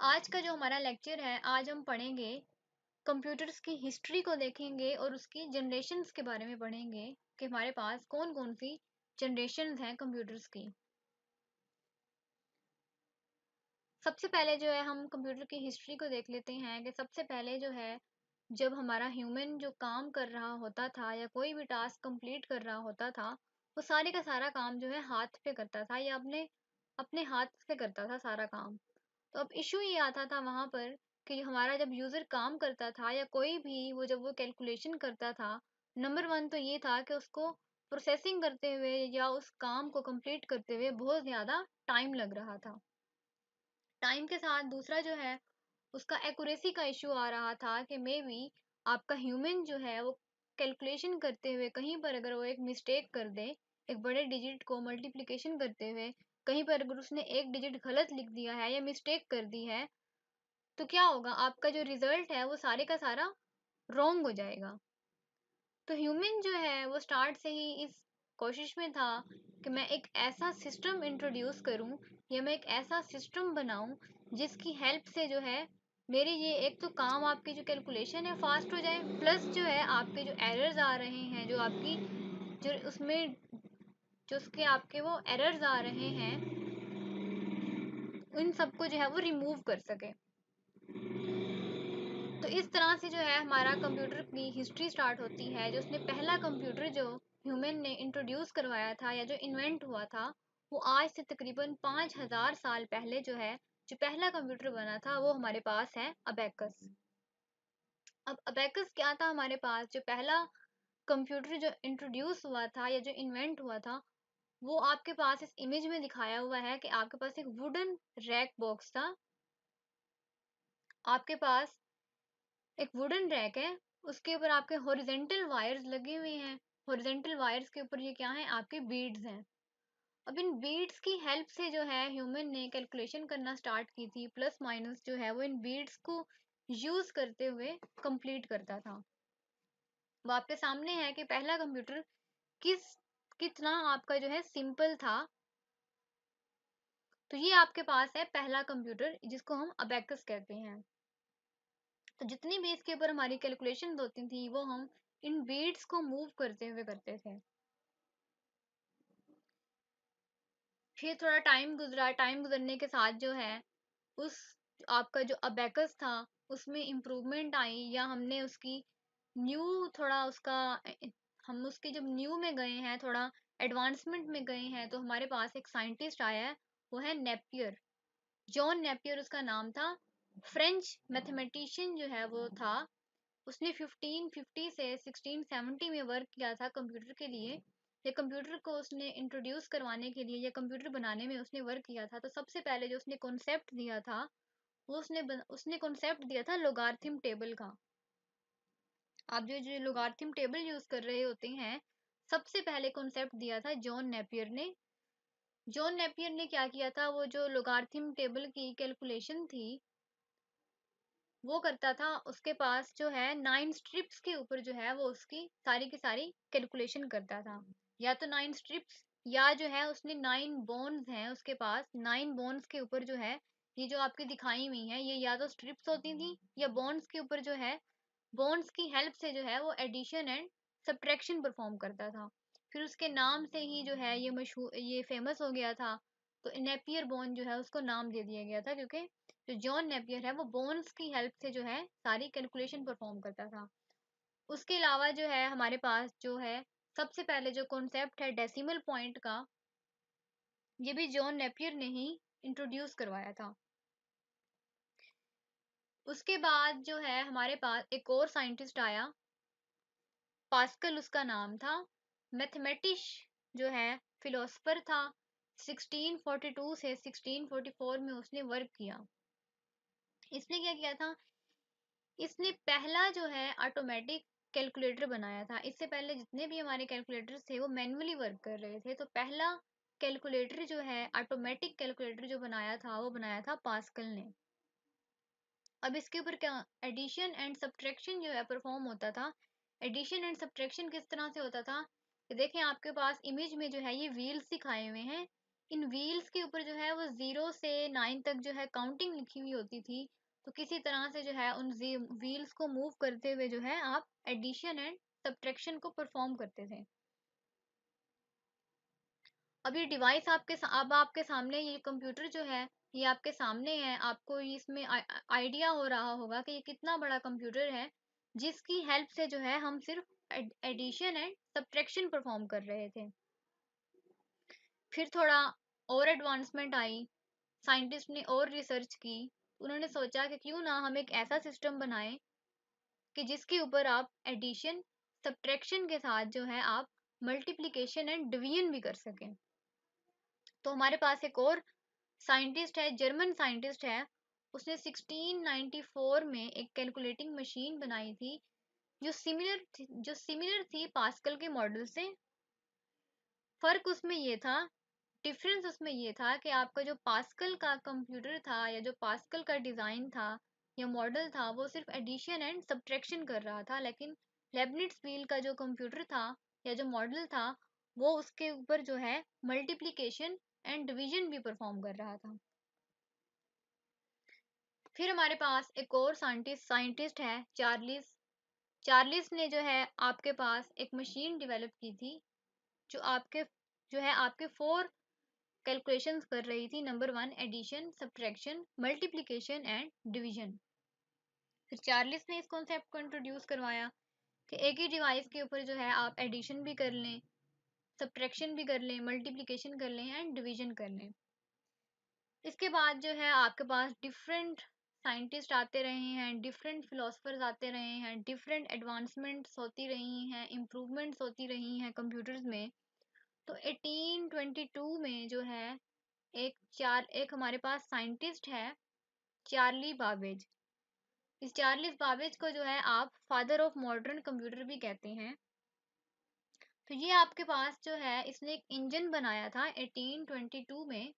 आज का जो हमारा लेक्चर है, आज हम पढ़ेंगे कंप्यूटर्स की हिस्ट्री को देखेंगे और उसकी जनरेशन्स के बारे में पढ़ेंगे कि हमारे पास कौन कौन सी जनरेशन्स हैं कंप्यूटर्स की। सबसे पहले जो है हम कंप्यूटर की हिस्ट्री को देख लेते हैं कि सबसे पहले जो है जब हमारा ह्यूमन जो काम कर रहा होता था या कोई भी टास्क कंप्लीट कर रहा होता था, वो सारे का सारा काम जो है हाथ पे करता था या अपने अपने हाथ से करता था सारा काम। तो अब इशू ये आता था वहाँ पर कि हमारा जब यूज़र काम करता था या कोई भी वो जब वो कैलकुलेशन करता था, नंबर वन तो ये था कि उसको प्रोसेसिंग करते हुए या उस काम को कंप्लीट करते हुए बहुत ज़्यादा टाइम लग रहा था। टाइम के साथ दूसरा जो है उसका एक्यूरेसी का इशू आ रहा था कि मे बी आपका ह्यूमन जो है वो कैलकुलेशन करते हुए कहीं पर अगर वो एक मिस्टेक कर दे, एक बड़े डिजिट को मल्टीप्लिकेशन करते हुए कहीं पर अगर उसने एक डिजिट गलत लिख दिया है या मिस्टेक कर दी है, तो क्या होगा, आपका जो रिजल्ट है वो सारे का सारा रॉन्ग हो जाएगा। तो ह्यूमन जो है वो स्टार्ट से ही इस कोशिश में था कि मैं एक ऐसा सिस्टम इंट्रोड्यूस करूं या मैं एक ऐसा सिस्टम बनाऊं जिसकी हेल्प से जो है मेरी ये एक तो काम आपकी जो कैलकुलेशन है फास्ट हो जाए, प्लस जो है आपके जो एरर्स आ रहे हैं जो आपकी जो उसमें जो उसके आपके वो एरर्स आ रहे हैं उन सबको जो है वो रिमूव कर सके। तो इस तरह से जो है हमारा कंप्यूटर की हिस्ट्री स्टार्ट होती है। जो उसने पहला कंप्यूटर जो ह्यूमन ने इंट्रोड्यूस करवाया था या जो इन्वेंट हुआ था, वो आज से तकरीबन 5000 साल पहले जो है जो पहला कंप्यूटर बना था वो हमारे पास है अबेकस। अब अबेकस क्या था, हमारे पास जो पहला कंप्यूटर जो इंट्रोड्यूस हुआ था या जो इन्वेंट हुआ था, वो आपके पास इस इमेज में दिखाया हुआ है कि आपके पास एक वुडन रैक बॉक्स था। आपके पास एक वुडन रैक है, उसके ऊपर आपके हॉरिजेंटल वायर्स लगे हुए हैं। हॉरिजेंटल वायर्स के ऊपर ये क्या है, आपके बीड्स हैं। अब इन बीड्स की हेल्प से जो है ह्यूमन ने कैलकुलेशन करना स्टार्ट की थी, प्लस माइनस जो है वो इन बीड्स को यूज करते हुए कंप्लीट करता था। वो आपके सामने है कि पहला कंप्यूटर किस कितना आपका जो है सिंपल था। तो ये आपके पास है पहला कंप्यूटर जिसको हम अबेकस कहते हैं। तो जितनी भी इसके ऊपर हमारी कैलकुलेशन होती थी वो हम इन बीट्स को मूव करते हुए करते थे। फिर थोड़ा टाइम गुजरा, टाइम गुजरने के साथ जो है उस आपका जो अबेकस था उसमें इम्प्रूवमेंट आई या हमने उसकी न्यू थोड़ा उसका हम उसके जब न्यू में गए हैं, थोड़ा एडवांसमेंट में गए हैं, तो हमारे पास एक साइंटिस्ट आया है, वो है नेपियर। जॉन नेपियर उसका नाम था। फ्रेंच मैथमेटिशियन जो है वो था। उसने 1550 से 1670 में वर्क किया था कंप्यूटर के लिए। या कंप्यूटर को उसने इंट्रोड्यूस करवाने के लिए या कंप्यूटर बनाने में उसने वर्क किया था। तो सबसे पहले जो उसने कॉन्सेप्ट दिया था वो उसने कॉन्सेप्ट दिया था लोगारिथम टेबल का। आप जो लोगारिथम टेबल यूज कर रहे होते हैं, सबसे पहले कॉन्सेप्ट दिया था जॉन नेपियर ने। जॉन नेपियर ने क्या किया था, वो जो लोगारिथम टेबल की कैलकुलेशन थी वो करता था। उसके पास जो है 9 स्ट्रिप्स के ऊपर जो है वो उसकी सारी की सारी कैलकुलेशन करता था। या तो 9 स्ट्रिप्स या जो है उसने 9 बोन्स हैं उसके पास, 9 बोन्स के ऊपर जो है ये जो आपकी दिखाई हुई है ये या तो स्ट्रिप्स होती थी या बोन्स के ऊपर जो है बोन्स की हेल्प से जो है वो एडिशन एंड सब्ट्रैक्शन परफॉर्म करता था। फिर उसके नाम से ही जो है ये मशहूर ये फेमस हो गया था। तो नेपियर बोन जो है उसको नाम दे दिया गया था क्योंकि जो जॉन नेपियर है वो बोन्स की हेल्प से जो है सारी कैलकुलेशन परफॉर्म करता था। उसके अलावा जो है हमारे पास जो है सबसे पहले जो कॉन्सेप्ट है डेसिमल पॉइंट का, ये भी जॉन नेपियर ने ही इंट्रोड्यूस करवाया था। उसके बाद जो है हमारे पास एक और साइंटिस्ट आया, पास्कल उसका नाम था। मैथमेटिश जो है फिलोसफर था। 1642 से 1644 में उसने वर्क किया। इसने क्या किया था, इसने पहला जो है ऑटोमेटिक कैलकुलेटर बनाया था। इससे पहले जितने भी हमारे कैलकुलेटर्स थे वो मैन्युअली वर्क कर रहे थे। तो पहला कैलकुलेटर जो है ऑटोमेटिक कैलकुलेटर जो बनाया था वो बनाया था पास्कल ने। अब इसके ऊपर क्या एडिशन एंड सब्ट्रैक्शन जो है परफॉर्म होता था। एडिशन एंड सब्ट्रैक्शन किस तरह से होता था कि देखें आपके पास इमेज में जो है ये व्हील्स दिखाए हुए हैं। इन व्हील्स के ऊपर जो है वो 0 से 9 तक जो है काउंटिंग लिखी हुई होती थी। तो किसी तरह से जो है उन व्हील्स को मूव करते हुए जो है आप एडिशन एंड सब्ट्रैक्शन को परफॉर्म करते थे। अब ये डिवाइस अब आपके सामने, ये कंप्यूटर जो है ये आपके सामने है। आपको इसमें आइडिया हो रहा होगा कि ये कितना बड़ा कंप्यूटर है, जिसकी हेल्प से जो है हम सिर्फ एडिशन एंड सब्ट्रैक्शन परफॉर्म कर रहे थे। फिर थोड़ा और एडवांसमेंट आई, साइंटिस्ट ने और रिसर्च की। उन्होंने सोचा कि क्यों ना हम एक ऐसा सिस्टम बनाएं कि जिसके ऊपर आप एडिशन सब्ट्रैक्शन के साथ जो है आप मल्टीप्लिकेशन एंड डिवीजन भी कर सकें। तो हमारे पास एक और साइंटिस्ट है, जर्मन साइंटिस्ट है, उसने 1694 में एक कैलकुलेटिंग मशीन बनाई थी जो सिमिलर थी पास्कल के मॉडल से। फर्क उसमें ये था, डिफरेंस उसमें ये था कि आपका जो पास्कल का कंप्यूटर था या जो पास्कल का डिज़ाइन था या मॉडल था वो सिर्फ एडिशन एंड सब्ट्रैक्शन कर रहा था, लेकिन लेबनिट्ज व्हील का जो कंप्यूटर था या जो मॉडल था वो उसके ऊपर जो है मल्टीप्लिकेशन एंड डिवीजन भी परफॉर्म कर रहा था। फिर हमारे पास एक और साइंटिस्ट है, चार्लिस। चार्लिस ने जो है आपके पास एक मशीन डेवलप की थी जो आपके 4 कैलकुलेशंस कर रही थी। Number 1 addition, subtraction, multiplication and division. फिर चार्लिस ने इस कॉन्सेप्ट को इंट्रोड्यूस करवाया कि एक ही डिवाइस के ऊपर जो है आप एडिशन भी कर लें, सब्ट्रैक्शन भी कर लें, मल्टीप्लिकेशन कर लें एंड डिवीजन कर लें। इसके बाद जो है आपके पास डिफरेंट साइंटिस्ट आते रहे हैं, डिफरेंट फिलोसफर्स आते रहे हैं, डिफरेंट एडवांसमेंट्स होती रही हैं, इम्प्रूवमेंट्स होती रही हैं कंप्यूटर्स में। तो 1822 में जो है एक हमारे पास साइंटिस्ट है, चार्ली बाबेज। इस चार्लिस बाबेज को जो है आप फादर ऑफ मॉडर्न कंप्यूटर भी कहते हैं। तो ये आपके पास जो है इसने एक इंजन बनाया था 1822 में,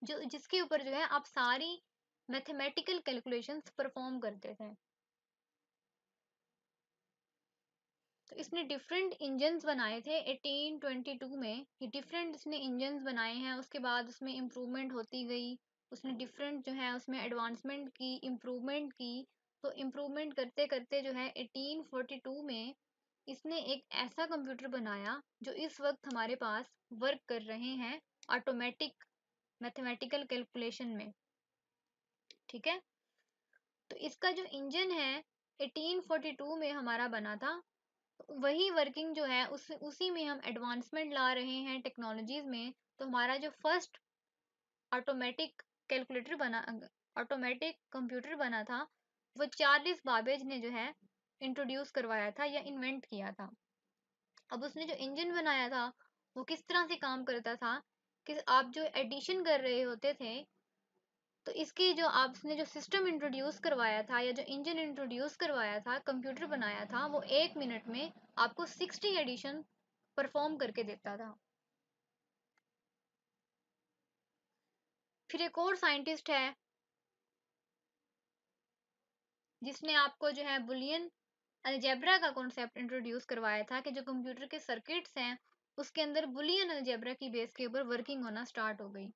जो जिसके ऊपर जो है आप सारी मैथमेटिकल कैलकुलेशंस परफॉर्म करते थे। तो इसने डिफरेंट इंजन्स बनाए थे 1822 में। ये डिफरेंट इसने इंजन्स बनाए हैं, उसके बाद उसमें इम्प्रूवमेंट होती गई। उसने डिफरेंट जो है उसमें एडवांसमेंट की, इम्प्रूवमेंट की। तो इम्प्रूवमेंट करते करते जो है 1842 में इसने एक ऐसा कंप्यूटर बनाया जो इस वक्त हमारे पास वर्क कर रहे हैं ऑटोमेटिक मैथमेटिकल कैलकुलेशन में। ठीक है, तो इसका जो इंजन है 1842 में हमारा बना था। वही वर्किंग जो है उसी में हम एडवांसमेंट ला रहे हैं टेक्नोलॉजीज में। तो हमारा जो फर्स्ट ऑटोमेटिक कैलकुलेटर बना ऑटोमेटिक कंप्यूटर बना था वो चार्लिस बाबेज ने जो है इंट्रोड्यूस करवाया था या इन्वेंट किया था। अब उसने जो इंजन बनाया था वो किस तरह से काम करता था कि आप जो एडिशन कर रहे होते थे, तो इसकी जो आपने जो सिस्टम इंट्रोड्यूस करवाया था या जो इंजन इंट्रोड्यूस करवाया था, कंप्यूटर बनाया था, वो 1 मिनट में आपको 60 एडिशन परफॉर्म करके देता था। फिर एक और साइंटिस्ट है जिसने आपको जो है बुलियन अलजेब्रा का कॉन्सेप्ट इंट्रोड्यूस करवाया था कि जो कंप्यूटर के सर्किट्स हैं उसके अंदर बुलियन अलजेब्रा की बेस के ऊपर वर्किंग होना स्टार्ट हो गई।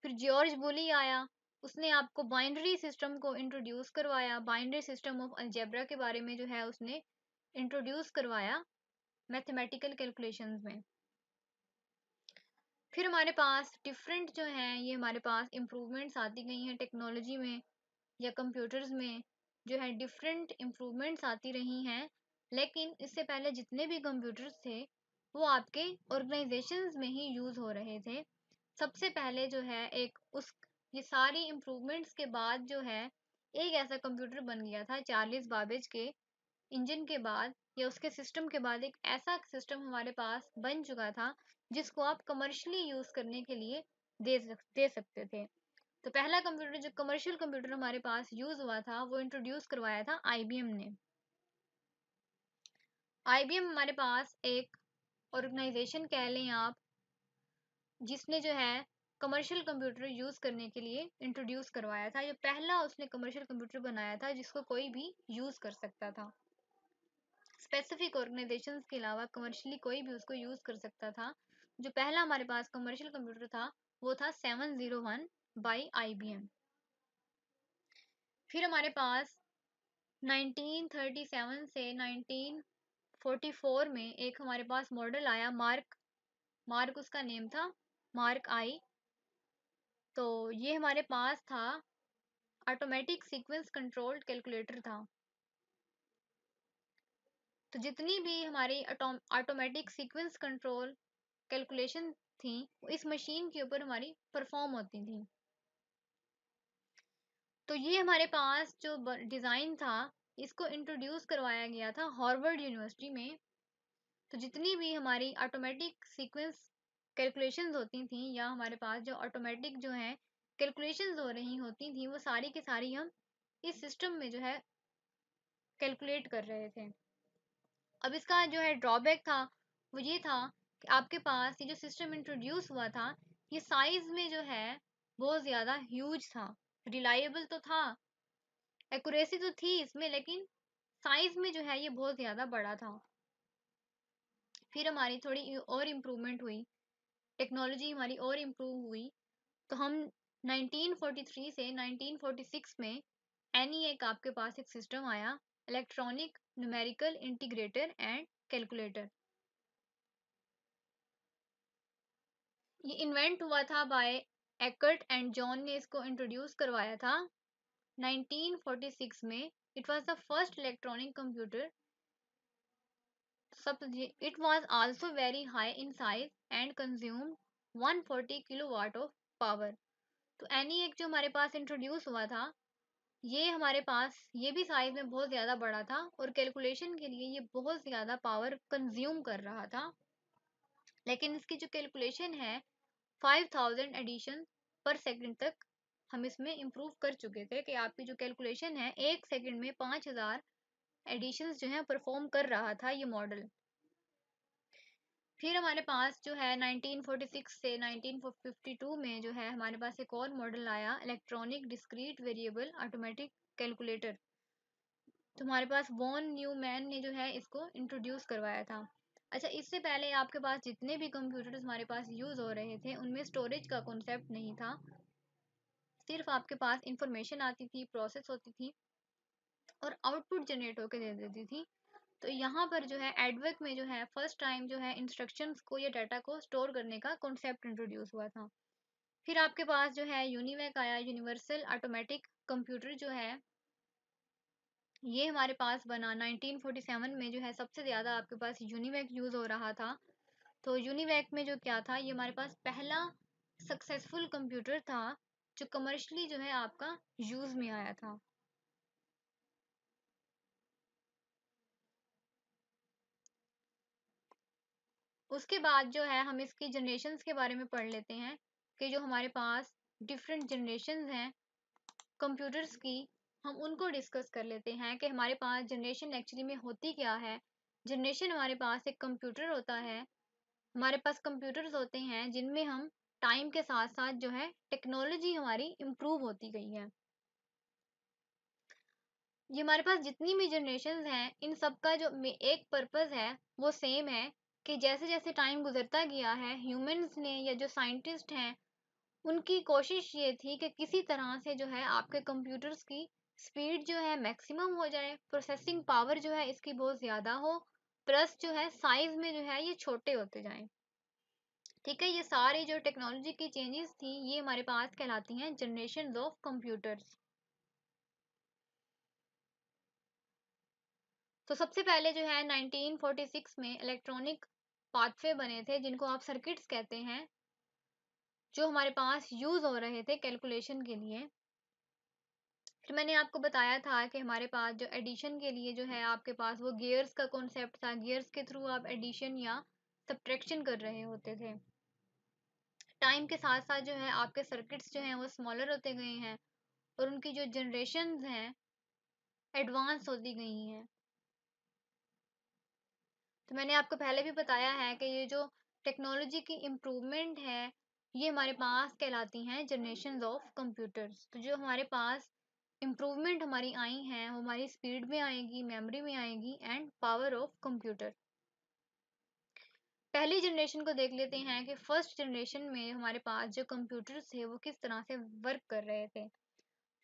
फिर जॉर्ज बुली आया, उसने आपको बाइनरी सिस्टम को इंट्रोड्यूस करवाया। बाइनरी सिस्टम ऑफ अलजेब्रा के बारे में जो है उसने इंट्रोड्यूस करवाया मैथमेटिकल कैलकुलेशंस में। फिर हमारे पास डिफरेंट जो हैं ये हमारे पास इम्प्रूवमेंट्स आती गई हैं टेक्नोलॉजी में या कंप्यूटर्स में, जो है डिफरेंट इम्प्रूवमेंट्स आती रही हैं। लेकिन इससे पहले जितने भी कंप्यूटर्स थे वो आपके ऑर्गेनाइजेशंस में ही यूज़ हो रहे थे। सबसे पहले जो है एक उस ये सारी इम्प्रूवमेंट्स के बाद जो है एक ऐसा कंप्यूटर बन गया था चार्लिस बाबेज के इंजन के बाद या उसके सिस्टम के बाद एक ऐसा सिस्टम हमारे पास बन चुका था जिसको आप कमर्शियली यूज करने के लिए दे सकते थे। तो पहला कंप्यूटर जो कमर्शियल कंप्यूटर हमारे पास यूज हुआ था वो इंट्रोड्यूस करवाया था आईबीएम ने। आईबीएम हमारे पास एक ऑर्गेनाइजेशन कह लें आप, जिसने जो है कमर्शियल कंप्यूटर यूज करने के लिए इंट्रोड्यूस करवाया था। ये पहला उसने कमर्शियल कंप्यूटर बनाया था जिसको कोई भी यूज कर सकता था। स्पेसिफिक ऑर्गेनाइजेशंस के अलावा कमर्शियली कोई भी उसको यूज कर सकता था। जो पहला हमारे पास कमर्शियल कंप्यूटर था वो था 701 बाई IBM। फिर हमारे पास 1937 से 1944 में एक हमारे पास मॉडल आया, मार्क मार्क उसका नेम था, मार्क आई। तो ये हमारे पास था ऑटोमेटिक सीक्वेंस कंट्रोल्ड कैलकुलेटर था। तो जितनी भी हमारी ऑटोमेटिक सीक्वेंस कंट्रोल कैलकुलेशन थी वो इस मशीन के ऊपर हमारी परफॉर्म होती थी। तो ये हमारे पास जो डिज़ाइन था इसको इंट्रोड्यूस करवाया गया था हार्वर्ड यूनिवर्सिटी में। तो जितनी भी हमारी ऑटोमेटिक सीक्वेंस कैलकुलेशंस होती थी या हमारे पास जो ऑटोमेटिक जो है कैलकुलेशंस हो रही होती थी वो सारी की सारी हम इस सिस्टम में जो है कैलकुलेट कर रहे थे। अब इसका जो है ड्रॉबैक था वो ये था कि आपके पास ये जो सिस्टम इंट्रोड्यूस हुआ था ये साइज में जो है बहुत ज़्यादा ह्यूज था। रिलायबल तो था, एक्यूरेसी तो थी इसमें, लेकिन साइज में जो है ये बहुत ज़्यादा बड़ा था। फिर हमारी थोड़ी और इम्प्रूवमेंट हुई, टेक्नोलॉजी हमारी और इम्प्रूव हुई। तो हम 1943 से 1946 में NEA का आपके पास एक सिस्टम आया, electronic numerical integrator and calculator. ये इन्वेंट हुआ था बाय एकर्ट एंड जॉन ने इसको इंट्रोड्यूस करवाया था 1946 में। It was the first electronic computer. सब it was also very high in size and consumed 140 kilowatt of power. तो ENIAC जो हमारे पास इंट्रोड्यूस हुआ था ये हमारे पास ये भी साइज में बहुत ज़्यादा बड़ा था और कैलकुलेशन के लिए ये बहुत ज़्यादा पावर कंज्यूम कर रहा था। लेकिन इसकी जो कैलकुलेशन है 5000 एडिशन पर सेकंड तक हम इसमें इम्प्रूव कर चुके थे कि आपकी जो कैलकुलेशन है एक सेकंड में 5000 एडिशंस जो है परफॉर्म कर रहा था ये मॉडल। फिर हमारे पास जो है 1946 से 1952 में जो है हमारे पास एक और मॉडल आया, electronic discrete variable automatic calculator. तो हमारे पास वॉन न्यूमैन ने जो है इसको इंट्रोड्यूस करवाया था। अच्छा, इससे पहले आपके पास जितने भी कंप्यूटर्स हमारे पास यूज़ हो रहे थे उनमें स्टोरेज का कॉन्सेप्ट नहीं था। सिर्फ आपके पास इंफॉर्मेशन आती थी, प्रोसेस होती थी और आउटपुट जनरेट होकर दे देती थी। तो यहाँ पर जो है एडवेक में जो है फर्स्ट टाइम जो है इंस्ट्रक्शंस को या डाटा को स्टोर करने का कॉन्सेप्ट इंट्रोड्यूस हुआ था। फिर आपके पास जो है यूनिवैक आया, यूनिवर्सल ऑटोमेटिक कंप्यूटर जो है ये हमारे पास बना 1947 में। जो है सबसे ज़्यादा आपके पास यूनिवैक यूज़ हो रहा था। तो यूनिवैक में जो क्या था, ये हमारे पास पहला सक्सेसफुल कंप्यूटर था जो कमर्शियली जो है आपका यूज़ में आया था। उसके बाद जो है हम इसकी जनरेशन्स के बारे में पढ़ लेते हैं कि जो हमारे पास डिफरेंट जनरेशन्स हैं कंप्यूटर्स की, हम उनको डिस्कस कर लेते हैं कि हमारे पास जनरेशन एक्चुअली में होती क्या है। जनरेशन हमारे पास एक कंप्यूटर होता है, हमारे पास कंप्यूटर्स होते हैं जिनमें हम टाइम के साथ साथ जो है टेक्नोलॉजी हमारी इम्प्रूव होती गई है। ये हमारे पास जितनी भी जनरेशन्स हैं इन सब का जो एक पर्पस है वो सेम है कि जैसे जैसे टाइम गुजरता गया है ह्यूमंस ने या जो साइंटिस्ट हैं उनकी कोशिश ये थी कि किसी तरह से जो है आपके कंप्यूटर्स की स्पीड जो है मैक्सिमम हो जाए, प्रोसेसिंग पावर जो है इसकी बहुत ज़्यादा हो, प्लस जो है साइज में जो है ये छोटे होते जाएं। ठीक है, ये सारी जो टेक्नोलॉजी की चेंजेस थी ये हमारे पास कहलाती हैं जनरेशन ऑफ कंप्यूटर्स। तो सबसे पहले जो है 1946 में इलेक्ट्रॉनिक पाथवे बने थे जिनको आप सर्किट्स कहते हैं, जो हमारे पास यूज़ हो रहे थे कैलकुलेशन के लिए। फिर मैंने आपको बताया था कि हमारे पास जो एडिशन के लिए जो है आपके पास वो गियर्स का कॉन्सेप्ट था, गियर्स के थ्रू आप एडिशन या सब्ट्रैक्शन कर रहे होते थे। टाइम के साथ साथ जो है आपके सर्किट्स जो हैं वो स्मॉलर होते गए हैं और उनकी जो जनरेशन्स हैं एडवांस होती गई हैं। तो मैंने आपको पहले भी बताया है कि ये जो टेक्नोलॉजी की इम्प्रूवमेंट है ये हमारे पास कहलाती हैं जनरेशन्स ऑफ कंप्यूटर्स। तो जो हमारे पास इम्प्रूवमेंट हमारी आई हैं वो हमारी स्पीड में आएगी, मेमोरी में आएगी एंड पावर ऑफ कंप्यूटर। पहली जनरेशन को देख लेते हैं कि फर्स्ट जनरेशन में हमारे पास जो कंप्यूटर्स थे वो किस तरह से वर्क कर रहे थे।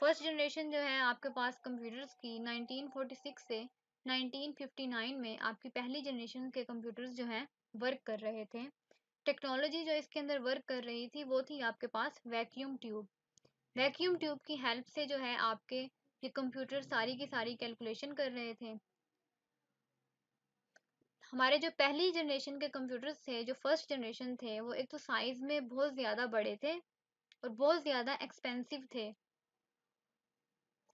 फर्स्ट जनरेशन जो है आपके पास कंप्यूटर्स की 1946 से 1959 में आपकी पहली जनरेशन के कंप्यूटर्स जो हैं वर्क कर रहे थे। टेक्नोलॉजी जो इसके अंदर वर्क कर रही थी वो थी आपके पास वैक्यूम ट्यूब। वैक्यूम ट्यूब की हेल्प से जो है आपके ये कंप्यूटर सारी की सारी कैलकुलेशन कर रहे थे। हमारे जो पहली जनरेशन के कंप्यूटर्स थे, जो फर्स्ट जनरेशन थे, वो एक तो साइज में बहुत ज़्यादा बड़े थे और बहुत ज़्यादा एक्सपेंसिव थे।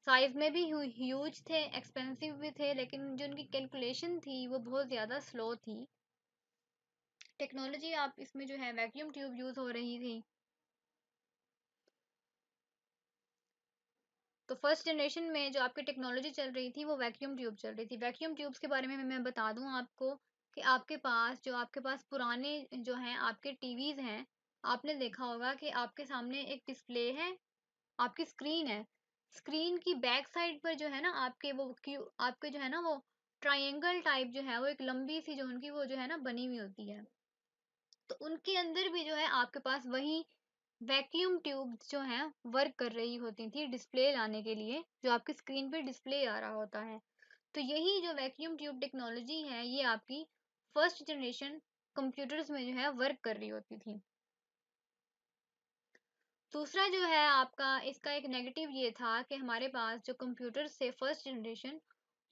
साइज में भी ह्यूज थे, एक्सपेंसिव भी थे, लेकिन जो उनकी कैलकुलेशन थी वो बहुत ज़्यादा स्लो थी। टेक्नोलॉजी आप इसमें जो है वैक्यूम ट्यूब यूज़ हो रही थी। तो फर्स्ट जनरेशन में जो आपकी टेक्नोलॉजी चल रही थी वो वैक्यूम ट्यूब चल रही थी। वैक्यूम ट्यूब्स के बारे में मैं बता दूं आपको कि आपके पास पुराने जो हैं आपके टीवीज हैं, आपने देखा होगा कि आपके सामने एक डिस्प्ले है, आपकी स्क्रीन है। स्क्रीन की बैक साइड पर जो है ना आपके जो है ना वो ट्रायंगल टाइप जो है वो एक लंबी सी जो उनकी वो जो है ना बनी हुई होती है। तो उनके अंदर भी जो है आपके पास वही वैक्यूम ट्यूब जो हैं वर्क कर रही होती थी डिस्प्ले लाने के लिए, जो आपकी स्क्रीन पे डिस्प्ले आ रहा होता है। तो यही जो वैक्यूम ट्यूब टेक्नोलॉजी है ये आपकी फर्स्ट जनरेशन कंप्यूटर्स में जो है वर्क कर रही होती थी। दूसरा जो है आपका इसका एक नेगेटिव ये था कि हमारे पास जो कंप्यूटर्स थे फर्स्ट जनरेशन,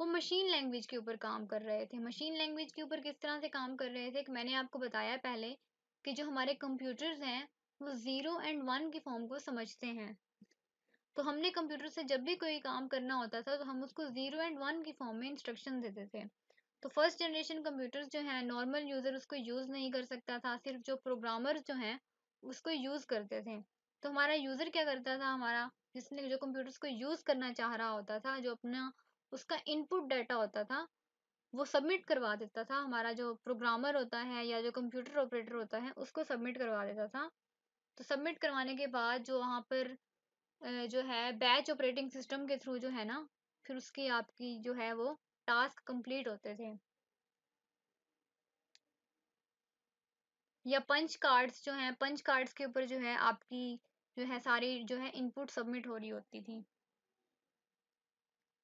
वो मशीन लैंग्वेज के ऊपर काम कर रहे थे। मशीन लैंग्वेज के ऊपर किस तरह से काम कर रहे थे कि मैंने आपको बताया पहले कि जो हमारे कंप्यूटर्स हैं वो ज़ीरो एंड वन की फॉर्म को समझते हैं। तो हमने कंप्यूटर से जब भी कोई काम करना होता था तो हम उसको ज़ीरो एंड वन की फॉर्म में इंस्ट्रक्शन देते थे। तो फर्स्ट जनरेशन कंप्यूटर्स जो हैं नॉर्मल यूज़र उसको यूज़ नहीं कर सकता था, सिर्फ जो प्रोग्रामर्स जो हैं उसको यूज़ करते थे। तो हमारा यूज़र क्या करता था, हमारा जिसने जो कंप्यूटर्स को यूज़ करना चाह रहा होता था, जो अपना उसका इनपुट डाटा होता था वो सबमिट करवा देता था। हमारा जो प्रोग्रामर होता है या जो कंप्यूटर ऑपरेटर होता है उसको सबमिट करवा देता था। तो सबमिट करवाने के बाद जो वहाँ पर जो है बैच ऑपरेटिंग सिस्टम के थ्रू जो है ना फिर उसकी आपकी जो है वो टास्क कंप्लीट होते थे। या पंच कार्ड्स जो हैं, पंच कार्ड्स के ऊपर जो है आपकी जो है सारी जो है इनपुट सबमिट हो रही होती थी।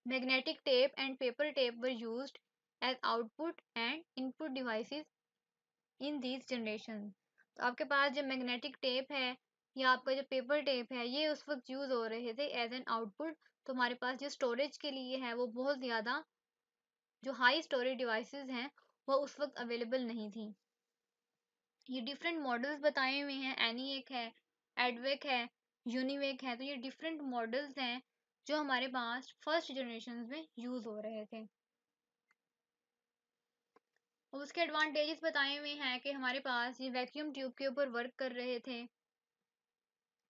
Magnetic tape and paper tape were used as output and input devices in these generation. तो आपके पास जो मैग्नेटिक टेप है या आपका जो पेपर टेप है ये उस वक्त यूज हो रहे थे एज एन आउटपुट। तो हमारे पास जो स्टोरेज के लिए है वो बहुत ज़्यादा जो हाई स्टोरेज डिवाइसेस हैं वो उस वक्त अवेलेबल नहीं थी। ये डिफरेंट मॉडल्स बताए हुए हैं, एनीवेक है, एडवेक है, यूनिवेक है। तो ये डिफरेंट मॉडल्स हैं जो हमारे पास फर्स्ट जनरेशन में यूज हो रहे थे। और उसके एडवांटेजेस बताए हुए हैं कि हमारे पास ये वैक्यूम ट्यूब के ऊपर वर्क कर रहे थे।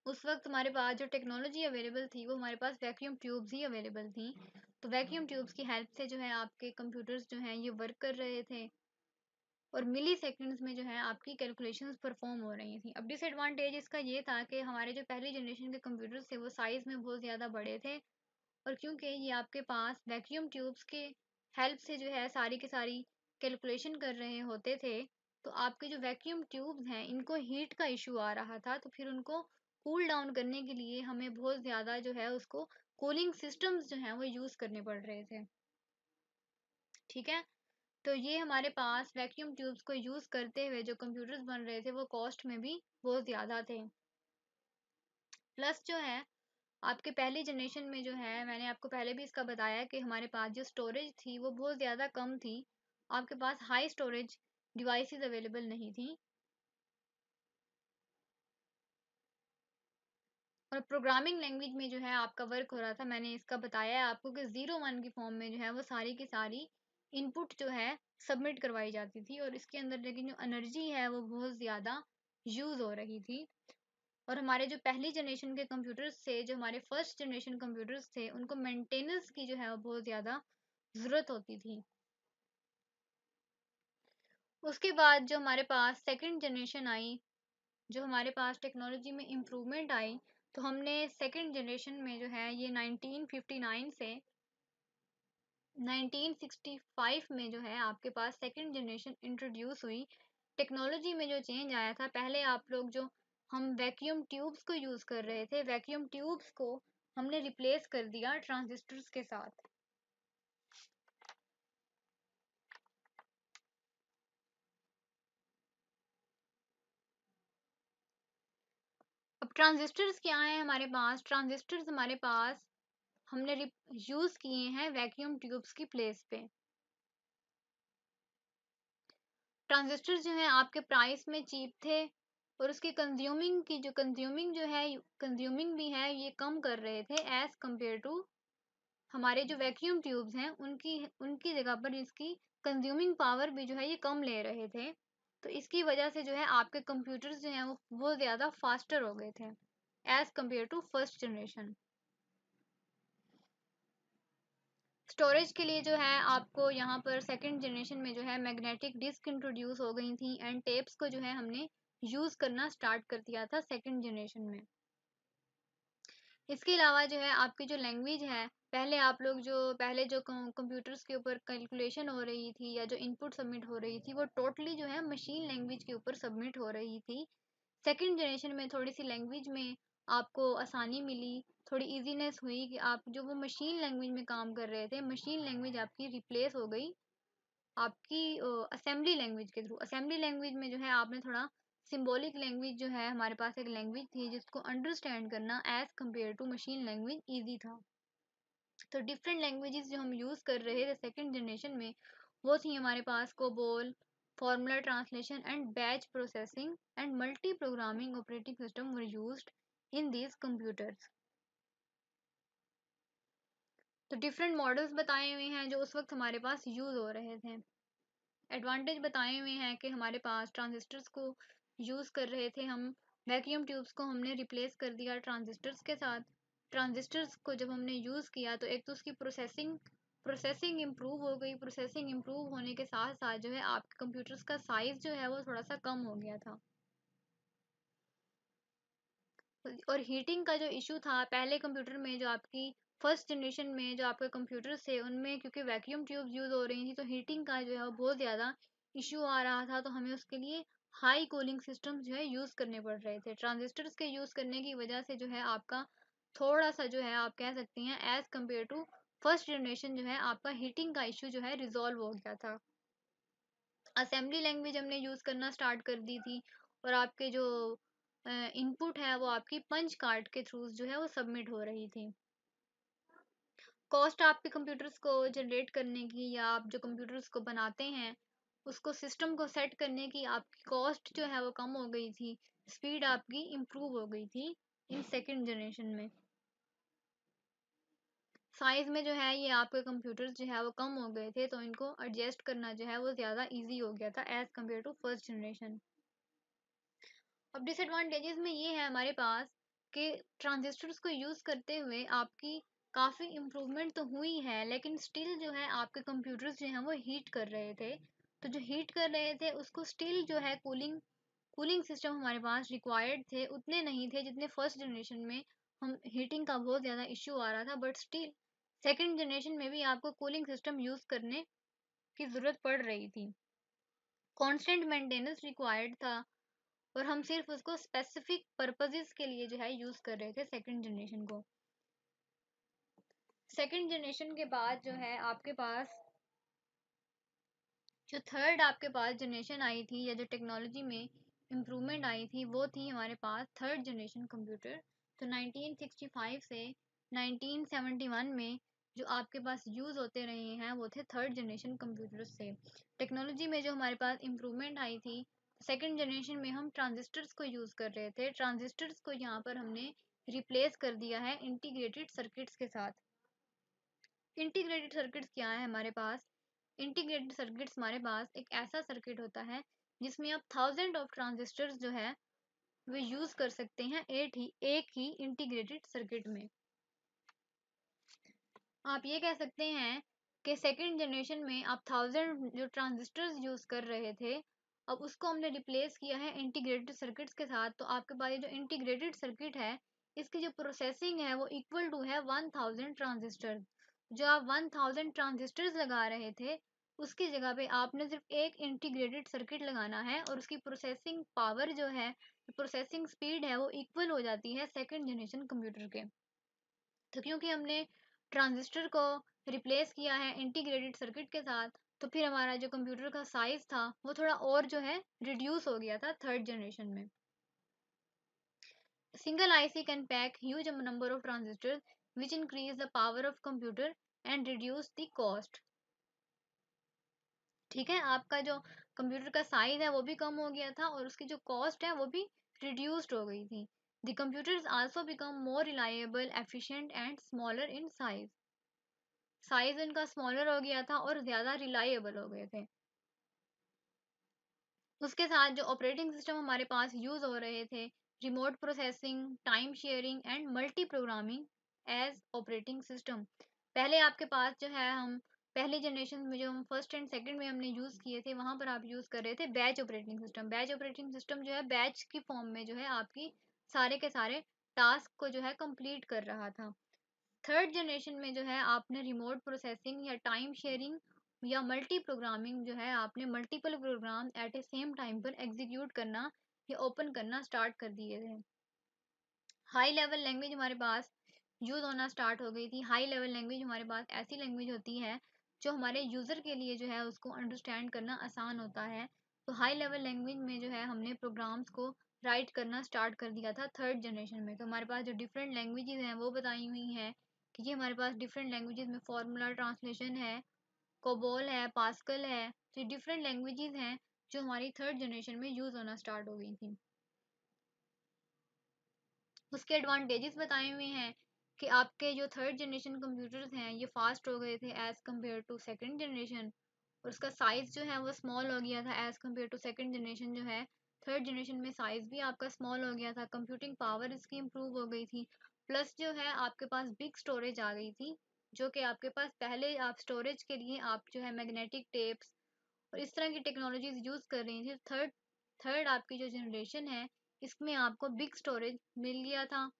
उस वक्त हमारे पास जो टेक्नोलॉजी अवेलेबल थी वो हमारे पास वैक्यूम ट्यूब्स ही अवेलेबल थी। तो वैक्यूम ट्यूब्स की हेल्प से जो है आपके कंप्यूटर्स जो हैं ये वर्क कर रहे थे और मिली सेकंड्स में जो है आपकी कैलकुलेशंस परफॉर्म हो रही थी। अब डिसएडवांटेज इसका ये था कि हमारे जो पहली जनरेशन के कंप्यूटर्स थे वो साइज़ में बहुत ज़्यादा बड़े थे और क्योंकि ये आपके पास वैक्यूम ट्यूब्स के हेल्प से जो है सारी की सारी कैलकुलेशन कर रहे होते थे, तो आपके जो वैक्यूम ट्यूब्स हैं इनको हीट का इशू आ रहा था। तो फिर उनको कूल डाउन करने के लिए हमें बहुत ज़्यादा जो है उसको कूलिंग सिस्टम्स जो हैं वो यूज़ करने पड़ रहे थे। ठीक है, तो ये हमारे पास वैक्यूम ट्यूब्स को यूज़ करते हुए जो कंप्यूटर्स बन रहे थे वो कॉस्ट में भी बहुत ज़्यादा थे। प्लस जो है आपके पहली जनरेशन में जो है मैंने आपको पहले भी इसका बताया कि हमारे पास जो स्टोरेज थी वो बहुत ज़्यादा कम थी। आपके पास हाई स्टोरेज डिवाइसेस अवेलेबल नहीं थी और प्रोग्रामिंग लैंग्वेज में जो है आपका वर्क हो रहा था। मैंने इसका बताया है आपको कि ज़ीरो वन की फॉर्म में जो है वो सारी की सारी इनपुट जो है सबमिट करवाई जाती थी और इसके अंदर लेकिन जो एनर्जी है वो बहुत ज़्यादा यूज़ हो रही थी। और हमारे जो पहली जनरेशन के कंप्यूटर्स थे, जो हमारे फर्स्ट जनरेशन कंप्यूटर्स थे, उनको मेंटेनेंस की जो है वो बहुत ज़्यादा ज़रूरत होती थी। उसके बाद जो हमारे पास सेकंड जनरेशन आई, जो हमारे पास टेक्नोलॉजी में इम्प्रूवमेंट आई, तो हमने सेकंड जनरेशन में जो है ये 1959 से 1965 में जो है आपके पास सेकंड जनरेशन इंट्रोड्यूस हुई। टेक्नोलॉजी में जो चेंज आया था, पहले आप लोग जो हम वैक्यूम ट्यूब्स को यूज़ कर रहे थे, वैक्यूम ट्यूब्स को हमने रिप्लेस कर दिया ट्रांजिस्टर्स के साथ। अब ट्रांजिस्टर्स क्या है हमारे पास? ट्रांजिस्टर्स हमारे पास हमने यूज़ किए हैं वैक्यूम ट्यूब्स की प्लेस पे। ट्रांजिस्टर जो है आपके प्राइस में चीप थे और उसकी कंज्यूमिंग जो है, कंज्यूमिंग भी है, ये कम कर रहे थे एज कम्पेयर टू हमारे जो वैक्यूम ट्यूब्स हैं, उनकी उनकी जगह पर इसकी कंज्यूमिंग पावर भी जो है ये कम ले रहे थे। तो इसकी वजह से जो है आपके कंप्यूटर्स जो हैं वो ज़्यादा फास्टर हो गए थे as compare to first generation. Storage के लिए जो है आपको यहाँ पर सेकंड जनरेशन में जो है मैग्नेटिक डिस्क इंट्रोड्यूस हो गई थी एंड टेप्स को जो है हमने यूज़ करना स्टार्ट कर दिया था सेकंड जनरेशन में। इसके अलावा जो है आपकी जो लैंग्वेज है, पहले जो कंप्यूटर्स के ऊपर कैलकुलेशन हो रही थी या जो इनपुट सबमिट हो रही थी, वो टोटली जो है मशीन लैंग्वेज के ऊपर सबमिट हो रही थी। सेकंड जनरेशन में थोड़ी सी लैंग्वेज में आपको आसानी मिली, थोड़ी इजीनेस हुई कि आप जो वो मशीन लैंग्वेज में काम कर रहे थे, मशीन लैंग्वेज आपकी रिप्लेस हो गई आपकी असेंबली लैंग्वेज के थ्रू। असेंबली लैंग्वेज में जो है आपने थोड़ा सिंबॉलिक लैंग्वेज जो है, हमारे पास एक लैंग्वेज थी जिसको अंडरस्टैंड करना as compare to machine language easy था। तो डिफरेंट लैंग्वेजेस जो हम यूज़ कर रहे थे सेकेंड जनरेशन में, वो थी हमारे पास COBOL, formula translation and batch processing and multi programming operating system were used in these computers. तो डिफरेंट मॉडल्स बताए हुए हैं जो उस वक्त हमारे पास यूज़ हो रहे थे। एडवांटेज बताए हुए हैं कि हमारे पास ट्रांजिस्टर्स को यूज़ कर रहे थे हम, वैक्यूम ट्यूब्स को हमने रिप्लेस कर दिया ट्रांजिस्टर्स के साथ। ट्रांजिस्टर्स को जब हमने यूज़ किया तो एक तो उसकी प्रोसेसिंग इम्प्रूव हो गई। प्रोसेसिंग इम्प्रूव होने के साथ साथ जो है आपके कंप्यूटर्स का साइज़ जो है वो थोड़ा सा कम हो गया था। और हीटिंग का जो इशू था पहले कंप्यूटर में, जो आपकी फर्स्ट जनरेशन में जो आपके कंप्यूटर्स थे उनमें, क्योंकि वैक्यूम ट्यूब्स यूज़ हो रही थी, तो हीटिंग का जो है वो बहुत ज़्यादा इशू आ रहा था। तो हमें उसके लिए हाई कूलिंग सिस्टम जो है यूज़ करने पड़ रहे थे। ट्रांजिस्टर्स के यूज़ करने की वजह से जो है आपका थोड़ा सा जो है आप कह सकती हैं as compare to first generation जो है आपका हीटिंग का इशू जो है रिजॉल्व हो गया था। असेंबली लैंग्वेज हमने यूज़ करना स्टार्ट कर दी थी और आपके जो इनपुट है वो आपकी पंच कार्ड के थ्रू जो है वो सबमिट हो रही थी। कॉस्ट आपके कंप्यूटर्स को जनरेट करने की या आप जो कंप्यूटर्स को बनाते हैं उसको सिस्टम को सेट करने की आपकी कॉस्ट जो है वो कम हो गई थी। स्पीड आपकी इम्प्रूव हो गई थी इन सेकंड जनरेशन में। साइज में जो है ये आपके कंप्यूटर्स जो है वो कम हो गए थे, तो इनको एडजस्ट करना जो है वो ज़्यादा इजी हो गया था as compare to first generation. अब डिसएडवांटेजेस में ये है हमारे पास कि ट्रांजिस्टर्स को यूज़ करते हुए आपकी काफ़ी इम्प्रूवमेंट तो हुई है, लेकिन स्टिल जो है आपके कंप्यूटर्स जो हैं वो हीट कर रहे थे। तो जो हीट कर रहे थे उसको स्टिल जो है कूलिंग सिस्टम हमारे पास रिक्वायर्ड थे, उतने नहीं थे जितने फर्स्ट जनरेशन में हम हीटिंग का बहुत ज़्यादा इश्यू आ रहा था। बट स्टिल सेकेंड जनरेशन में भी आपको कूलिंग सिस्टम यूज़ करने की ज़रूरत पड़ रही थी। कॉन्स्टेंट मेंटेनेंस रिक्वायर्ड था और हम सिर्फ उसको स्पेसिफिक पर्पसेस के लिए जो है यूज़ कर रहे थे सेकंड जनरेशन को। सेकंड जनरेशन के बाद जो है आपके पास जो थर्ड आपके पास जनरेशन आई थी या जो टेक्नोलॉजी में इम्प्रूवमेंट आई थी, वो थी हमारे पास थर्ड जनरेशन कंप्यूटर। तो 1965 से 1971 में जो आपके पास यूज़ होते रहे हैं वो थे थर्ड जनरेशन कंप्यूटर से। टेक्नोलॉजी में जो हमारे पास इम्प्रूवमेंट आई थी, सेकंड जनरेशन में हम ट्रांजिस्टर्स को यूज़ कर रहे थे। ट्रांजिस्टर्स को यहाँ पर हमने रिप्लेस कर दिया है इंटीग्रेटेड सर्किट्स के साथ। इंटीग्रेटेड सर्किट्स क्या है हमारे पास? इंटीग्रेटेड सर्किट्स हमारे पास एक ऐसा सर्किट होता है जिसमें आप थाउजेंड ऑफ ट्रांजिस्टर्स जो है वे यूज कर सकते हैं एक ही इंटीग्रेटेड सर्किट में। आप ये कह सकते हैं कि सेकंड जनरेशन में आप थाउजेंड जो ट्रांजिस्टर्स यूज कर रहे थे, अब उसको हमने रिप्लेस किया है इंटीग्रेटेड सर्किट्स के साथ। तो आपके पास ये जो इंटीग्रेटेड सर्किट है, इसकी जो प्रोसेसिंग है वो इक्वल टू है 1000 ट्रांजिस्टर। जो आप 1000 ट्रांजिस्टर्स लगा रहे थे, उसकी जगह पे आपने सिर्फ एक इंटीग्रेटेड सर्किट लगाना है और उसकी प्रोसेसिंग पावर जो है, प्रोसेसिंग स्पीड है, वो इक्वल हो जाती है सेकंड जनरेशन कंप्यूटर के। तो क्योंकि हमने ट्रांजिस्टर को रिप्लेस किया है इंटीग्रेटेड सर्किट के साथ, तो फिर हमारा जो कंप्यूटर का साइज था वो थोड़ा और जो है रिड्यूस हो गया था थर्ड जनरेशन में। Single IC can pack huge number of transistor which increase the power of computer and reduce the cost. ठीक है, आपका जो कंप्यूटर का साइज है वो भी कम हो गया था और उसकी जो कॉस्ट है वो भी रिड्यूस्ड हो गई थी। The computers also become more reliable, efficient and smaller in size. Size इनका स्मॉलर हो गया था और ज़्यादा रिलायबल हो गए थे। उसके साथ जो ऑपरेटिंग सिस्टम हमारे पास यूज़ हो रहे थे, remote processing, time sharing and multi programming as operating system. पहले आपके पास जो है, हम पहली जनरेशन में जो हम फर्स्ट एंड सेकंड में हमने यूज़ किए थे, वहाँ पर आप यूज़ कर रहे थे batch operating system. Batch operating system जो है बैच की फॉर्म में जो है आपकी सारे के सारे टास्क को जो है कंप्लीट कर रहा था। थर्ड जनरेशन में जो है आपने रिमोट प्रोसेसिंग या टाइम शेयरिंग या मल्टी प्रोग्रामिंग जो है, आपने मल्टीपल प्रोग्राम एट ए सेम टाइम पर एग्जीक्यूट करना या ओपन करना स्टार्ट कर दिए थे। हाई लेवल लैंग्वेज हमारे पास यूज होना स्टार्ट हो गई थी। हाई लेवल लैंग्वेज हमारे पास ऐसी लैंग्वेज होती है जो हमारे यूज़र के लिए जो है उसको अंडरस्टैंड करना आसान होता है। तो हाई लेवल लैंग्वेज में जो है हमने प्रोग्राम्स को राइट करना स्टार्ट कर दिया था थर्ड जनरेशन में। तो हमारे पास जो डिफरेंट लैंग्वेजेस हैं वो बताई हुई हैं कि ये हमारे पास डिफरेंट लैंग्वेजेस में फार्मूला ट्रांसलेशन है, कोबोल है, पास्कल है। तो डिफरेंट लैंग्वेजेस हैं जो हमारी थर्ड जनरेशन में यूज़ होना स्टार्ट हो गई थी। उसके एडवांटेजेस बताए हुए हैं कि आपके जो थर्ड जनरेशन कंप्यूटर्स हैं ये फास्ट हो गए थे as compare to second generation, और उसका साइज़ जो है वो स्मॉल हो गया था as compare to second generation. जो है थर्ड जनरेशन में साइज़ भी आपका स्मॉल हो गया था, कंप्यूटिंग पावर इसकी इम्प्रूव हो गई थी, प्लस जो है आपके पास बिग स्टोरेज आ गई थी। जो कि आपके पास पहले आप स्टोरेज के लिए आप जो है मैग्नेटिक टेप्स और इस तरह की टेक्नोलॉजीज यूज़ कर रही थी। थर्ड थर्ड आपकी जो जनरेशन है इसमें आपको बिग स्टोरेज मिल गया था।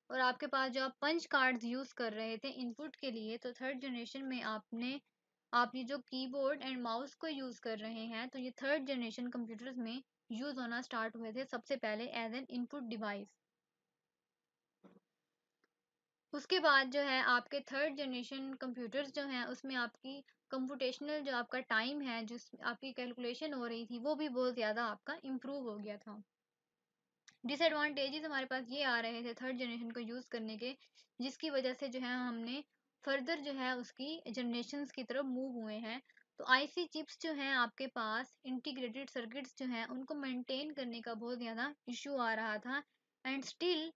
और आपके पास जो आप पंच कार्ड्स यूज़ कर रहे थे इनपुट के लिए, तो थर्ड जनरेशन में आप ये जो कीबोर्ड एंड माउस को यूज़ कर रहे हैं, तो ये थर्ड जनरेशन कंप्यूटर्स में यूज़ होना स्टार्ट हुए थे सबसे पहले एज एन इनपुट डिवाइस। उसके बाद जो है आपके थर्ड जनरेशन कंप्यूटर्स जो हैं उसमें आपकी कंप्यूटेशनल जो आपका टाइम है, जो आपकी कैलकुलेशन हो रही थी, वो भी बहुत ज़्यादा आपका इम्प्रूव हो गया था। डिसएडवांटेजेस हमारे पास ये आ रहे थे थर्ड जनरेशन को यूज़ करने के, जिसकी वजह से जो है हमने फर्दर जो है उसकी जनरेशन्स की तरफ मूव हुए हैं। तो आईसी चिप्स जो हैं आपके पास, इंटीग्रेटेड सर्किट्स जो हैं उनको मेंटेन करने का बहुत ज़्यादा इशू आ रहा था। एंड स्टिल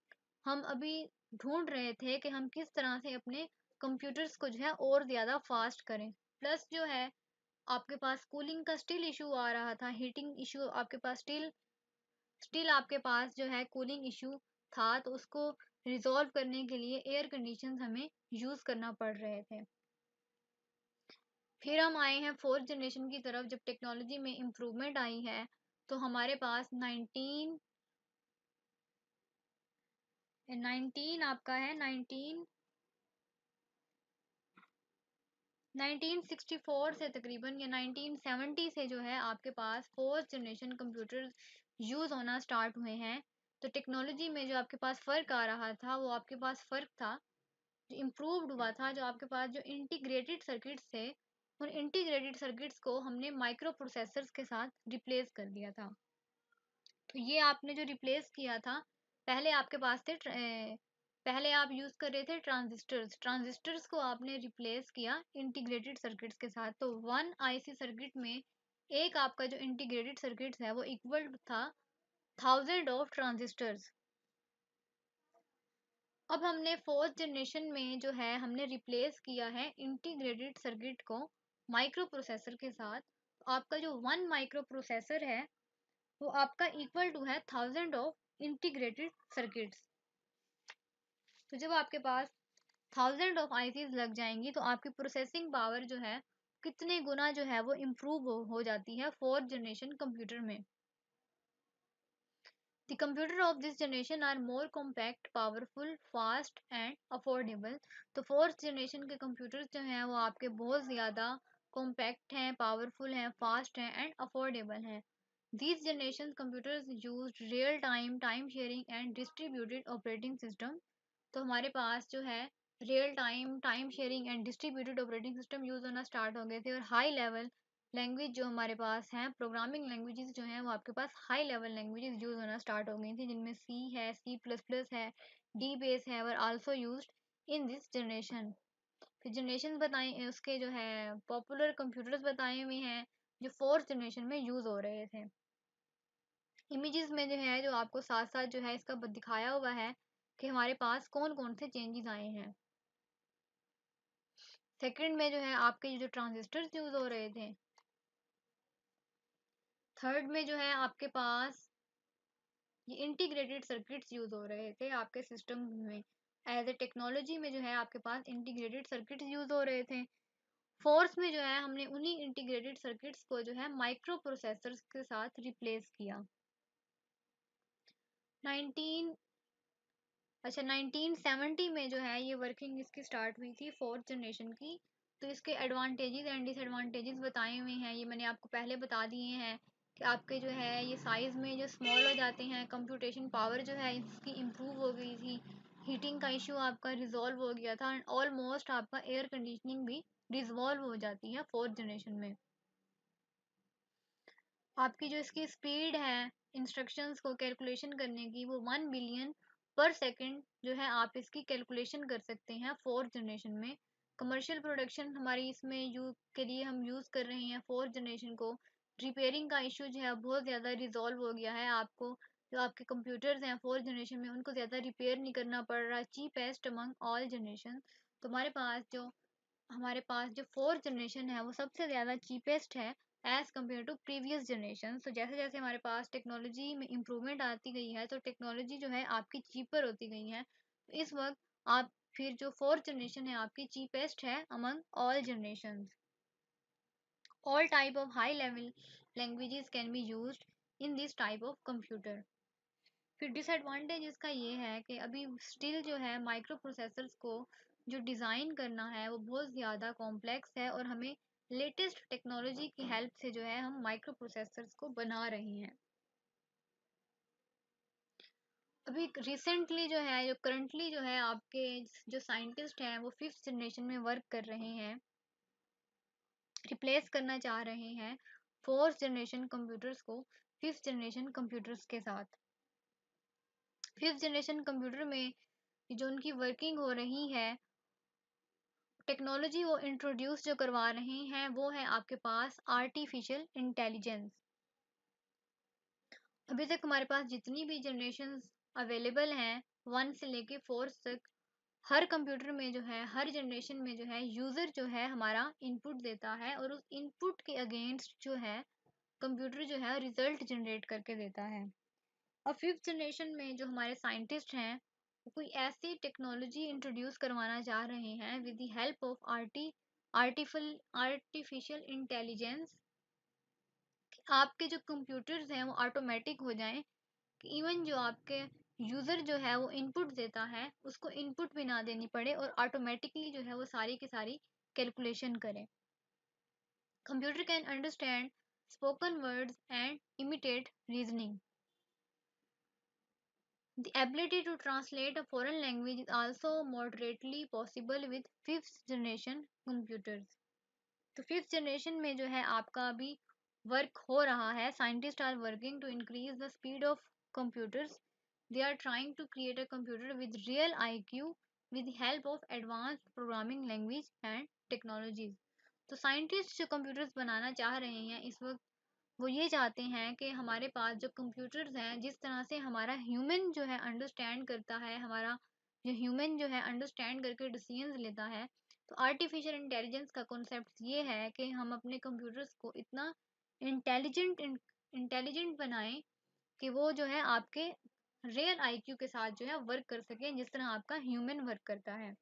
हम अभी ढूंढ रहे थे कि हम किस तरह से अपने कंप्यूटर्स को जो है और ज़्यादा फास्ट करें। प्लस जो है आपके पास कूलिंग का स्टिल इशू आ रहा था, हीटिंग इशू आपके पास स्टिल आपके पास जो है कूलिंग इशू था। तो उसको रिजॉल्व करने के लिए एयर कंडीशन हमें यूज़ करना पड़ रहे थे। फिर हम आए हैं फोर्थ जनरेशन की तरफ, जब टेक्नोलॉजी में इम्प्रूवमेंट आई है। तो हमारे पास 19 आपका है 1964 से तकरीबन, या 1970 से जो है आपके पास फोर्थ जनरेशन कंप्यूटर यूज़ होना स्टार्ट हुए हैं। तो टेक्नोलॉजी में जो आपके पास फ़र्क आ रहा था वो आपके पास फ़र्क था जो इम्प्रूव्ड हुआ था, जो आपके पास जो इंटीग्रेटेड सर्किट्स थे, उन इंटीग्रेटेड सर्किट्स को हमने माइक्रो प्रोसेसर्स के साथ रिप्लेस कर दिया था। तो ये आपने जो रिप्लेस किया था, पहले आपके पास पहले आप यूज़ कर रहे थे ट्रांजिस्टर्स, ट्रांजिस्टर्स को आपने रिप्लेस किया इंटीग्रेटेड सर्किट्स के साथ। तो वन आईसी सर्किट में एक आपका जो इंटीग्रेटेड सर्किट्स है वो इक्वल था थाउजेंड ऑफ ट्रांजिस्टर्स। अब हमने फोर्थ जनरेशन में जो है हमने रिप्लेस किया है इंटीग्रेटेड सर्किट को माइक्रो प्रोसेसर के साथ। तो आपका जो वन माइक्रो प्रोसेसर है वो आपका इक्वल टू है थाउजेंड ऑफ इंटीग्रेटेड सर्किट्स। तो जब आपके पास थाउजेंड ऑफ आईसीज लग जाएंगी तो आपकी प्रोसेसिंग पावर जो है कितने गुना जो है वो इम्प्रूव हो जाती है फोर्थ जनरेशन कंप्यूटर में। The computer of this generation are more compact, powerful, fast and affordable। तो फोर्थ जनरेशन के कंप्यूटर्स जो हैं वो आपके बहुत ज़्यादा कॉम्पैक्ट हैं, पावरफुल हैं, फास्ट हैं एंड अफोर्डेबल हैं। These generation computers used real time, time sharing and distributed operating system। तो हमारे पास जो है real time, time sharing and distributed operating system use होना स्टार्ट हो गए थे, और हाई लेवल लैंग्वेज जो हमारे पास हैं, प्रोग्रामिंग लैंग्वेजेस जो हैं वो आपके पास हाई लेवल लैंग्वेजेस यूज़ होना स्टार्ट हो गई थी, जिनमें सी है, सी प्लस प्लस है, डी बेस है, were also used in this generation. फिर जनरेशन बताए उसके जो है पॉपुलर कंप्यूटर्स बताए हुए हैं जो फोर्थ जनरेशन में यूज़ हो रहे थे। इमेजेस में जो है जो आपको साथ साथ जो है इसका दिखाया हुआ है कि हमारे पास कौन कौन से चेंजेस आए हैं। सेकंड में जो है आपके जो ट्रांजिस्टर्स यूज हो रहे थे। थर्ड में जो है आपके पास ये इंटीग्रेटेड सर्किट्स यूज हो रहे थे आपके सिस्टम में। एज ए टेक्नोलॉजी में जो है आपके पास इंटीग्रेटेड सर्किट्स यूज हो रहे थे। फोर्थ में जो है हमने उन्हीं इंटीग्रेटेड सर्किट्स को जो है माइक्रो प्रोसेसर्स के साथ रिप्लेस किया। 19 अच्छा 1970 में जो है ये वर्किंग इसकी स्टार्ट हुई थी फोर्थ जनरेशन की। तो इसके एडवांटेजेस एंड डिसएडवांटेजेस बताए हुए हैं, ये मैंने आपको पहले बता दिए हैं कि आपके जो है ये साइज़ में जो स्मॉल हो जाते हैं, कंप्यूटेशन पावर जो है इसकी इम्प्रूव हो गई थी, हीटिंग का इशू आपका रिजॉल्व हो गया था, एंड ऑलमोस्ट आपका एयर कंडीशनिंग भी रिजॉल्व हो जाती है फोर्थ जनरेशन में। आपकी जो इसकी स्पीड है इंस्ट्रक्शंस को कैलकुलेशन करने की, वो 1 बिलियन पर सेकंड जो है आप इसकी कैलकुलेशन कर सकते हैं फोर्थ जनरेशन में। कमर्शियल प्रोडक्शन हमारी इसमें के लिए हम यूज़ कर रहे हैं फोर्थ जनरेशन को। रिपेयरिंग का इशू जो है बहुत ज़्यादा रिजॉल्व हो गया है, आपको जो आपके कंप्यूटर्स हैं फोर्थ जनरेशन में उनको ज़्यादा रिपेयर नहीं करना पड़ रहा, चीपेस्ट अमंग ऑल जनरेशन। तो हमारे पास जो फोर्थ जनरेशन है वो सबसे ज़्यादा चीपेस्ट है as compare to previous generation. तो जैसे जैसे हमारे पास टेक्नोलॉजी में इंप्रूवमेंट आती गई है तो टेक्नोलॉजी जो है आपकी चीपर होती गई है। तो इस वक्त आप फिर जो फोर्थ जनरेशन है आपकी चीपेस्ट है among all generation. All type of high level languages can be used in this type of computer. फिर डिसएडवांटेज इसका ये है कि अभी स्टिल जो है माइक्रो प्रोसेसर्स को जो डिज़ाइन करना है वो बहुत ज़्यादा कॉम्प्लेक्स है, और हमें लेटेस्ट टेक्नोलॉजी की हेल्प से जो है हम माइक्रो प्रोसेसर्स को बना रहे हैं। अभी रिसेंटली जो है जो करंटली जो है आपके जो साइंटिस्ट हैं वो फिफ्थ जनरेशन में वर्क कर रहे हैं, रिप्लेस करना चाह रहे हैं फोर्थ जनरेशन कंप्यूटर्स को फिफ्थ जनरेशन कंप्यूटर्स के साथ। फिफ्थ जनरेशन कंप्यूटर में जो उनकी वर्किंग हो रही है, टेक्नोलॉजी वो इंट्रोड्यूस जो करवा रहे हैं वो है आपके पास आर्टिफिशियल इंटेलिजेंस। अभी तक हमारे पास जितनी भी जनरेशन्स अवेलेबल हैं वन से लेके फोर्थ तक, हर कंप्यूटर में जो है हर जनरेशन में जो है यूज़र जो है हमारा इनपुट देता है, और उस इनपुट के अगेंस्ट जो है कंप्यूटर जो है रिजल्ट जनरेट करके देता है। और फिफ्थ जनरेशन में जो हमारे साइंटिस्ट हैं वो कोई ऐसी टेक्नोलॉजी इंट्रोड्यूस करवाना चाह रहे हैं with the help of artificial intelligence, आपके जो कंप्यूटर्स हैं वो ऑटोमेटिक हो जाएं, कि इवन जो आपके यूज़र जो है वो इनपुट देता है उसको इनपुट भी ना देनी पड़े, और ऑटोमेटिकली जो है वो सारी की सारी कैलकुलेशन करें। Computer can understand spoken words and imitate reasoning. The ability to translate a foreign language is also moderately possible with fifth generation computers। तो फिफ्थ जनरेशन में जो है आपका अभी वर्क हो रहा है, scientists are working to increase the speed of computers. They are trying to create a computer with real IQ with the help of advanced programming language and technologies। तो scientist जो कंप्यूटर्स बनाना चाह रहे हैं इस वक्त वो ये चाहते हैं कि हमारे पास जो कंप्यूटर्स हैं जिस तरह से हमारा ह्यूमन जो है अंडरस्टैंड करता है, हमारा जो ह्यूमन जो है अंडरस्टैंड करके डिसीजंस लेता है, तो आर्टिफिशियल इंटेलिजेंस का कॉन्सेप्ट ये है कि हम अपने कंप्यूटर्स को इतना इंटेलिजेंट इंटेलिजेंट बनाएं कि वो जो है आपके रियल IQ के साथ जो है वर्क कर सकें जिस तरह आपका ह्यूमन वर्क करता है।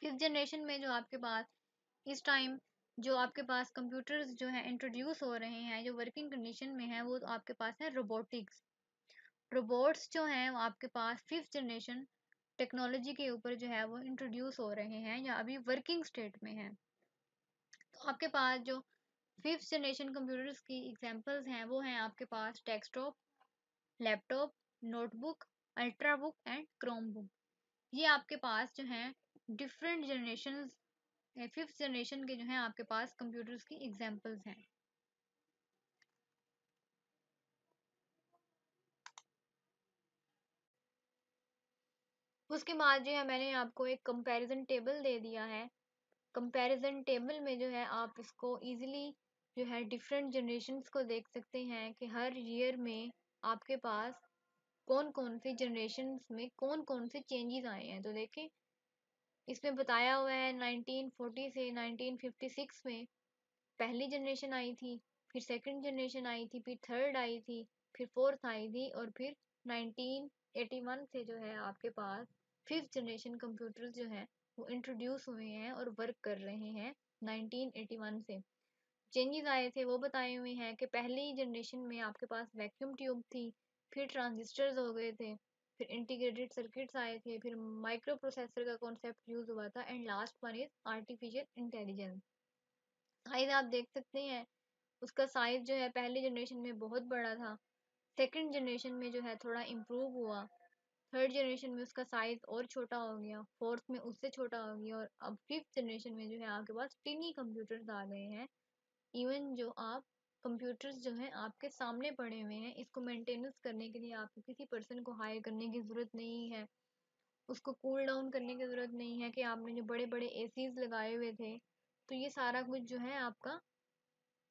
फिफ्थ जनरेशन में जो आपके पास इस टाइम जो आपके पास कंप्यूटर्स जो है इंट्रोड्यूस हो रहे हैं जो वर्किंग कंडीशन में है, वो तो आपके पास है रोबोटिक्स। रोबोट्स जो हैं वो आपके पास फिफ्थ जनरेशन टेक्नोलॉजी के ऊपर जो है वो इंट्रोड्यूस हो रहे हैं या अभी वर्किंग स्टेट में हैं। आपके पास जो फिफ्थ जनरेशन कंप्यूटर्स की एग्जांपल्स हैं वो हैं आपके पास desktop, laptop, notebook, ultrabook and Chromebook. ये आपके पास जो हैं डिफरेंट जनरेशंस, फिफ्थ जनरेशन के जो हैं आपके पास कंप्यूटर्स की एग्जांपल्स हैं। उसके बाद जो है मैंने आपको एक कंपैरिजन टेबल दे दिया है। कंपैरिजन टेबल में जो है आप इसको इजीली जो है डिफरेंट जनरेशन्स को देख सकते हैं कि हर ईयर में आपके पास कौन कौन सी जनरेशन्स में कौन कौन से चेंजेस आए हैं। तो देखें, इसमें बताया हुआ है 1940 से 1956 में पहली जनरेशन आई थी, फिर सेकंड जनरेशन आई थी, फिर थर्ड आई थी, फिर फोर्थ आई थी, और फिर 1981 से जो है आपके पास फिफ्थ जनरेशन कंप्यूटर्स जो है वो इंट्रोड्यूस हुए हैं और वर्क कर रहे हैं 1981 से। चेंजेस आए थे वो बताए हुए हैं कि पहली जनरेशन में आपके पास वैक्यूम ट्यूब थी, फिर ट्रांजिस्टर्स हो गए थे, फिर इंटीग्रेटेड सर्किट्स आए थे, फिर माइक्रो प्रोसेसर का कॉन्सेप्ट यूज हुआ था, and last one is artificial intelligence. Size आप देख सकते हैं, उसका साइज जो है पहली जनरेशन में बहुत बड़ा था, सेकंड जनरेशन में जो है थोड़ा इम्प्रूव हुआ, थर्ड जनरेशन में उसका साइज और छोटा हो गया, फोर्थ में उससे छोटा हो गया, और अब फिफ्थ जनरेशन में जो है आपके पास टिनी कंप्यूटर्स आ गए हैं। इवन जो आप कंप्यूटर्स जो हैं आपके सामने पड़े हुए हैं, इसको मेंटेनेंस करने के लिए आपको किसी पर्सन को हायर करने की ज़रूरत नहीं है, उसको कूल डाउन करने की ज़रूरत नहीं है कि आपने जो बड़े बड़े एसीज लगाए हुए थे। तो ये सारा कुछ जो है आपका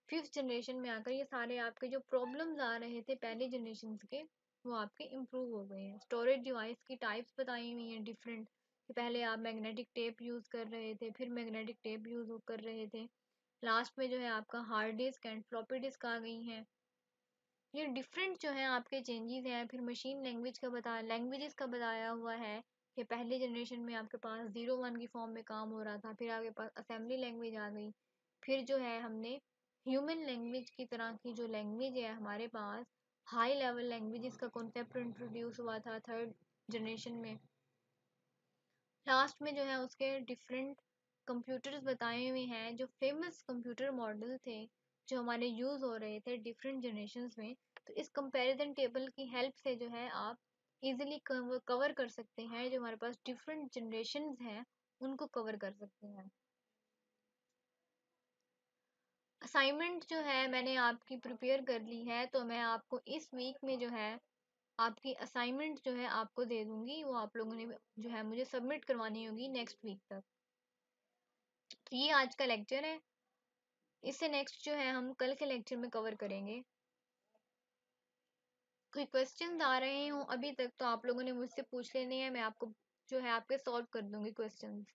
फिफ्थ जनरेशन में आकर ये सारे आपके जो प्रॉब्लम्स आ रहे थे पहले जनरेशन के वो आपके इम्प्रूव हो गए हैं। स्टोरेज डिवाइस की टाइप्स बताई हुई हैं डिफरेंट, कि पहले आप मैग्नेटिक टेप यूज़ कर रहे थे, फिर मैग्नेटिक टेप यूज़ कर रहे थे, लास्ट में जो है आपका hard disk and floppy disk आ गई हैं। ये डिफरेंट जो है आपके चेंजेस हैं। फिर मशीन लैंग्वेजेस का बताया हुआ है कि पहले जनरेशन में आपके पास 01 की फॉर्म में काम हो रहा था, फिर आपके पास असेंबली लैंग्वेज आ गई, फिर जो है हमने ह्यूमन लैंग्वेज की तरह की जो लैंग्वेज है हमारे पास हाई लेवल लैंग्वेजेस का कॉन्सेप्ट इंट्रोड्यूस हुआ था थर्ड जनरेशन में। लास्ट में जो है उसके डिफरेंट कंप्यूटर्स बताए हुए हैं जो फेमस कंप्यूटर मॉडल थे जो हमारे यूज़ हो रहे थे डिफरेंट जनरेशन्स में। तो इस कंपैरिजन टेबल की हेल्प से जो है आप इजीली कवर कर सकते हैं, जो हमारे पास डिफरेंट जनरेशन्स हैं उनको कवर कर सकते हैं। असाइनमेंट जो है मैंने आपकी प्रिपेयर कर ली है, तो मैं आपको इस वीक में जो है आपकी असाइनमेंट जो है आपको दे दूंगी, वो आप लोगों ने जो है मुझे सबमिट करवानी होगी नेक्स्ट वीक तक। तो ये आज का लेक्चर है, इससे नेक्स्ट जो है हम कल के लेक्चर में कवर करेंगे। कोई क्वेश्चंस आ रहे हों अभी तक तो आप लोगों ने मुझसे पूछ लेने हैं, मैं आपको जो है आपके सॉल्व कर दूंगी क्वेश्चंस।